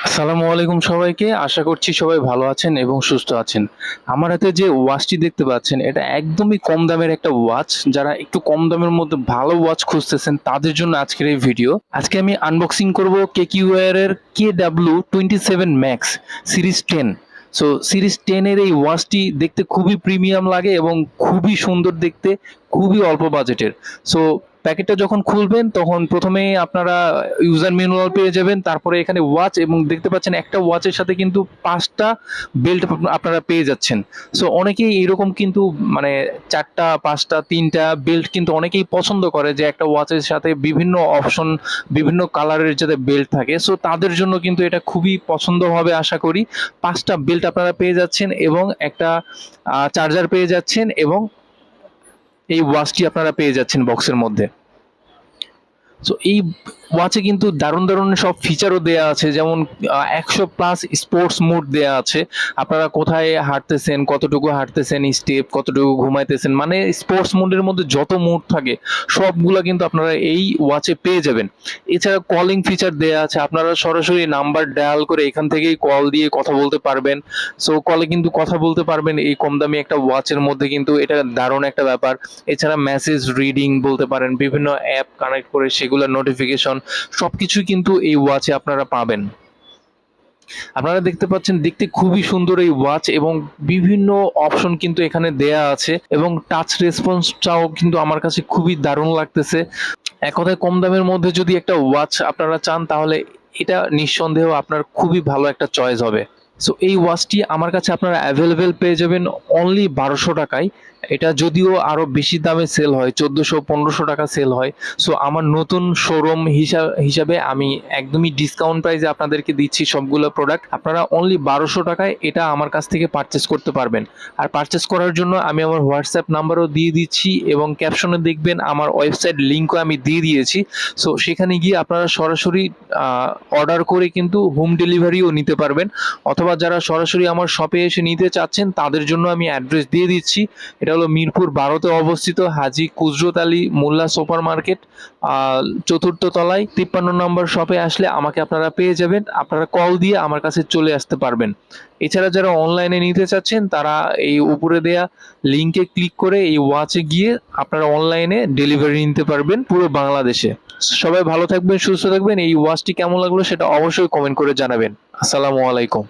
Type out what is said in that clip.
আসসালামু আলাইকুম সবাইকে। আশা করছি সবাই ভালো আছেন এবং সুস্থ আছেন। আমার হাতে যে ওয়াচটি দেখতে পাচ্ছেন এটা একদমই কম দামের একটা ওয়াচ। যারা একটু কম দামের মধ্যে ভালো ওয়াচ খুঁজতেছেন তাদের জন্য আজকের এই ভিডিও। আজকে আমি আনবক্সিং করব কেকিওয়্যার এর KW27 max series 10। So series 10 এর এই ওয়াচটি দেখতে খুবই প্রিমিয়াম লাগে এবং খুবই সুন্দর দেখতে, খুবই অল্প বাজেটের। সো প্যাকেটটা যখন খুলবেন তখন প্রথমেই আপনারা ইউজার ম্যানুয়াল পেয়ে যাবেন, তারপরে এখানে ওয়াচ এবং দেখতে পাচ্ছেন একটা ওয়াচের সাথে কিন্তু 5টা বেল্ট আপনারা পেয়ে যাচ্ছেন। সো অনেকেই এরকম কিন্তু মানে 4টা 5টা 3টা বেল্ট কিন্তু অনেকেই পছন্দ করে যে একটা ওয়াচের সাথে বিভিন্ন অপশন, বিভিন্ন কালারের যাতে বেল্ট থাকে। সো তাদের জন্য কিন্তু এটা খুবই পছন্দ হবে আশা করি। 5টা বেল্ট আপনারা পেয়ে যাচ্ছেন এবং একটা চার্জার পেয়ে যাচ্ছেন এবং এই ওয়াচটি আপনারা পেয়ে যাচ্ছেন বক্সের মধ্যে। সো এই ওয়াচে কিন্তু দারুণ দারুণ সব ফিচারও দেয়া আছে, যেমন 100+ স্পোর্টস মোড দেয়া আছে। আপনারা কোথায় হাঁটতেছেন, কতটুকু হাঁটতেছেন, স্টেপ কতটুকু ঘুমাইতেছেন, মানে স্পোর্টস মোডের মধ্যে যত মোড থাকে সবগুলা কিন্তু আপনারা এই ওয়াচে পেয়ে যাবেন। এছাড়া কলিং ফিচার দেয়া আছে, আপনারা সরাসরি নাম্বার ডায়াল করে এখান থেকেই কল দিয়ে কথা বলতে পারবেন। সো কলে কিন্তু কথা বলতে পারবেন এই কম দামি একটা ওয়াচের মধ্যে, কিন্তু এটা দারুণ একটা ব্যাপার। এছাড়া মেসেজ রিডিং বলতে পারেন, বিভিন্ন অ্যাপ কানেক্ট করে সেগুলোর নোটিফিকেশন সবকিছুই কিন্তু এই ওয়াচে আপনারা পাবেন। আপনারা দেখতে পাচ্ছেন দেখতে খুবই সুন্দর এই ওয়াচ এবং বিভিন্ন অপশন কিন্তু এখানে দেয়া আছে এবং টাচ রেসপন্সটাও কিন্তু আমার কাছে খুবই দারুণ লাগতেছে। এক কথায় কম দামের মধ্যে যদি একটা ওয়াচ আপনারা চান তাহলে এটা নিঃসন্দেহ আপনার খুবই ভালো একটা চয়েস হবে। সো এই ওয়াচটি আমার কাছে আপনারা অ্যাভেলেবেল পেয়ে যাবেন অনলি 1200 টাকায়। এটা যদিও আরো বেশি দামে সেল হয়, 1400-1500 টাকা সেল হয়। সো আমার নতুন শোরুম হিসাবে আমি একদমই ডিসকাউন্ট প্রাইসে আপনাদেরকে দিচ্ছি সবগুলো প্রোডাক্ট। আপনারা অনলি 1200 টাকায় এটা আমার কাছ থেকে পারচেস করতে পারবেন। আর পারচেস করার জন্য আমি আমার হোয়াটসঅ্যাপ নাম্বারও দিয়ে দিচ্ছি এবং ক্যাপশনে দেখবেন আমার ওয়েবসাইট লিঙ্কও আমি দিয়ে দিয়েছি। সো সেখানে গিয়ে আপনারা সরাসরি অর্ডার করে কিন্তু হোম ডেলিভারিও নিতে পারবেন, অথবা যারা সরাসরি আমার শপে এসে নিতে চাচ্ছেন তাদের জন্য আমি অ্যাড্রেস দিয়ে দিচ্ছি। এটা হলো মিরপুর 12তে অবস্থিত হাজী কুজরত আলী মোল্লা সুপার মার্কেট, 4র্থ তলায় 53 নম্বর শপে আসলে আমাকে আপনারা পেয়ে যাবেন। আপনারা কল দিয়ে আমার কাছে চলে আসতে পারবেন। এছাড়া যারা অনলাইনে নিতে চাচ্ছেন তারা এই উপরে দেয়া লিঙ্কে ক্লিক করে এই ওয়াচে গিয়ে আপনারা অনলাইনে ডেলিভারি নিতে পারবেন পুরো বাংলাদেশে। সবাই ভালো থাকবেন, সুস্থ থাকবেন। এই ওয়াচটি কেমন লাগলো সেটা অবশ্যই কমেন্ট করে জানাবেন। আসসালামু আলাইকুম।